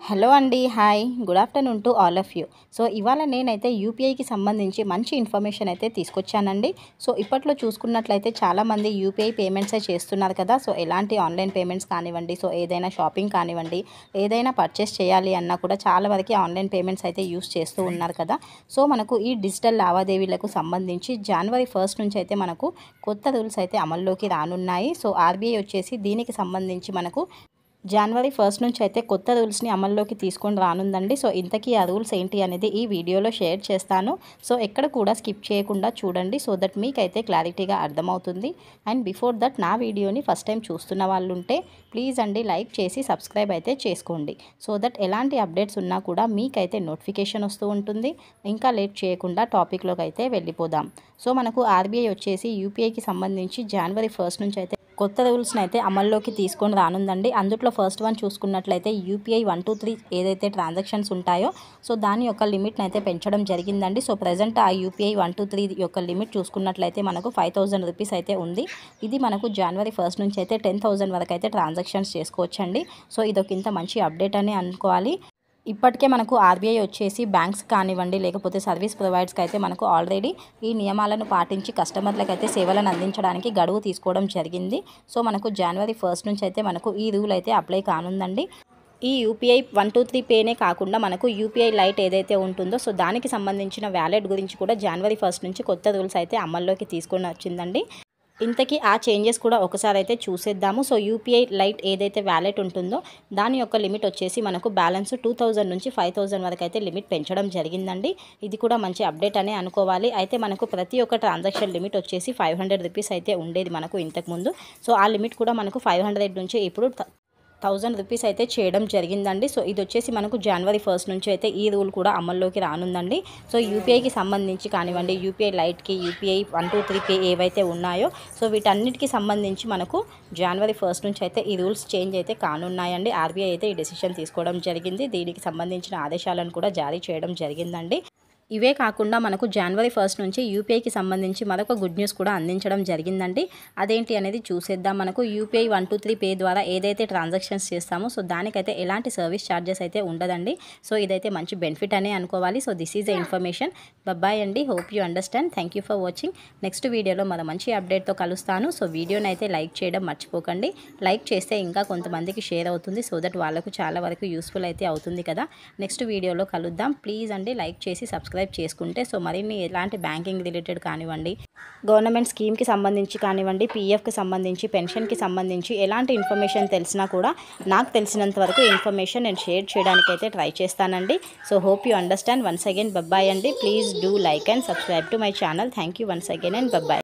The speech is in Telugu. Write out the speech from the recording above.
హలో అండి, hi, good afternoon to all of you. So ఇవాళ నేనైతే యూపీఐకి సంబంధించి మంచి ఇన్ఫర్మేషన్ అయితే తీసుకొచ్చానండి. సో ఇప్పట్లో చూసుకున్నట్లయితే చాలామంది యూపీఐ పేమెంట్సే చేస్తున్నారు కదా. సో ఎలాంటి ఆన్లైన్ పేమెంట్స్ కానివ్వండి, సో ఏదైనా షాపింగ్ కానివ్వండి, ఏదైనా పర్చేస్ చేయాలి అన్నా కూడా చాలా వరకు ఆన్లైన్ పేమెంట్స్ అయితే యూస్ చేస్తూ ఉన్నారు కదా. సో మనకు ఈ డిజిటల్ లావాదేవీలకు సంబంధించి జనవరి 1 నుంచి అయితే మనకు కొత్త రూల్స్ అయితే అమల్లోకి రానున్నాయి. సో ఆర్బీఐ వచ్చేసి దీనికి సంబంధించి మనకు జనవరి 1 నుంచి అయితే కొత్త రూల్స్ని అమల్లోకి తీసుకొని రానుందండి. సో ఇంతకీ ఆ రూల్స్ ఏంటి అనేది ఈ వీడియోలో షేర్ చేస్తాను. సో ఎక్కడ కూడా స్కిప్ చేయకుండా చూడండి, సో దట్ మీకైతే క్లారిటీగా అర్థమవుతుంది. అండ్ బిఫోర్ దట్ నా వీడియోని ఫస్ట్ టైం చూస్తున్న వాళ్ళు ఉంటే ప్లీజ్ అండి లైక్ చేసి సబ్స్క్రైబ్ అయితే చేసుకోండి. సో దట్ ఎలాంటి అప్డేట్స్ ఉన్నా కూడా మీకైతే నోటిఫికేషన్ వస్తూ ఉంటుంది. ఇంకా లేట్ చేయకుండా టాపిక్లోకి అయితే వెళ్ళిపోదాం. సో మనకు ఆర్బీఐ వచ్చేసి యూపీఐకి సంబంధించి జనవరి 1 నుంచి అయితే కొత్త రూల్స్ని అయితే అమల్లోకి తీసుకొని రానుందండి. అందులో ఫస్ట్ వన్ చూసుకున్నట్లయితే యూపీఐ 123 ఏదైతే ట్రాన్సాక్షన్స్ ఉంటాయో సో దాని యొక్క లిమిట్ని అయితే పెంచడం జరిగిందండి. సో ప్రజెంట్ ఆ యూపీఐ 123 యొక్క లిమిట్ చూసుకున్నట్లయితే మనకు 5000 రూపీస్ అయితే ఉంది. ఇది మనకు జనవరి 1 నుంచి అయితే 10,000 వరకు అయితే ట్రాన్సాక్షన్స్ చేసుకోవచ్చండి. సో ఇదొక ఇంత మంచి అప్డేట్ అని అనుకోవాలి. ఇప్పటికే మనకు ఆర్బీఐ వచ్చేసి బ్యాంక్స్ కానివ్వండి, లేకపోతే సర్వీస్ ప్రొవైడర్స్కి అయితే మనకు ఆల్రెడీ ఈ నియమాలను పాటించి కస్టమర్లకు అయితే సేవలను అందించడానికి గడువు తీసుకోవడం జరిగింది. సో మనకు జనవరి 1 నుంచి అయితే మనకు ఈ రూల్ అయితే అప్లై కానుందండి. ఈ యూపీఐ 123 పేనే కాకుండా మనకు యూపీఐ లైట్ ఏదైతే ఉంటుందో సో దానికి సంబంధించిన వ్యాలెట్ గురించి కూడా జనవరి 1 నుంచి కొత్త రూల్స్ అయితే అమల్లోకి తీసుకొని వచ్చిందండి. ఇంతకీ ఆ చేంజెస్ కూడా ఒకసారి అయితే చూసేద్దాము. సో యూపీఐ లైట్ ఏదైతే వ్యాలెట్ ఉంటుందో దాని యొక్క లిమిట్ వచ్చేసి మనకు బ్యాలెన్స్ 2000 నుంచి 5000 వరకు అయితే లిమిట్ పెంచడం జరిగిందండి. ఇది కూడా మంచి అప్డేట్ అనే అనుకోవాలి. అయితే మనకు ప్రతి ఒక్క ట్రాన్సాక్షన్ లిమిట్ వచ్చేసి 500 రూపీస్ అయితే ఉండేది మనకు ఇంతకుముందు. సో ఆ లిమిట్ కూడా మనకు 500 నుంచి ఇప్పుడు 1000 రూపీస్ అయితే చేయడం జరిగిందండి. సో ఇది వచ్చేసి మనకు జనవరి 1 నుంచి అయితే ఈ రూల్ కూడా అమల్లోకి రానుందండి. సో యూపీఐకి సంబంధించి కానివ్వండి, యూపీఐ లైట్కి, యూపీఐ 123 పే ఏవైతే ఉన్నాయో సో వీటన్నిటికీ సంబంధించి మనకు జనవరి 1 నుంచి అయితే ఈ రూల్స్ చేంజ్ అయితే కానున్నాయండి. ఆర్బీఐ అయితే ఈ డెసిషన్ తీసుకోవడం జరిగింది. దీనికి సంబంధించిన ఆదేశాలను కూడా జారీ చేయడం జరిగిందండి. ఇవే కాకుండా మనకు జనవరి 1 నుంచి యూపీఐకి సంబంధించి మరొక గుడ్ న్యూస్ కూడా అందించడం జరిగిందండి. అదేంటి అనేది చూసేద్దాం. మనకు యూపీఐ 123 పే ద్వారా ఏదైతే ట్రాన్సాక్షన్స్ చేస్తామో సో దానికైతే ఎలాంటి సర్వీస్ ఛార్జెస్ అయితే ఉండదండి. సో ఇదైతే మంచి బెనిఫిట్ అనే అనుకోవాలి. So this is a information. Bye అండి, hope you understand. Thank you for watching. Next వీడియోలో మరో మంచి అప్డేట్తో కలుస్తాను. సో వీడియోని అయితే లైక్ చేయడం మర్చిపోకండి. లైక్ చేస్తే ఇంకా కొంతమందికి షేర్ అవుతుంది, సో దట్ వాళ్ళకు చాలా వరకు యూస్ఫుల్ అయితే అవుతుంది కదా. నెక్స్ట్ వీడియోలో కలుద్దాం. ప్లీజ్ అండి లైక్ చేసి సబ్స్క్రైబ్ చేసుకుంటే సో మరిన్ని ఎలాంటి బ్యాంకింగ్ రిలేటెడ్ కానివ్వండి, గవర్నమెంట్ స్కీమ్కి సంబంధించి కానివ్వండి, పీఎఫ్కి సంబంధించి, పెన్షన్కి సంబంధించి ఎలాంటి ఇన్ఫర్మేషన్ తెలిసినా కూడా నాకు తెలిసినంత వరకు ఇన్ఫర్మేషన్ నేను షేర్ చేయడానికి అయితే ట్రై చేస్తానండి. So hope you understand. Once again bye అండి. Please do like and subscribe to my channel. Thank you once again and bye.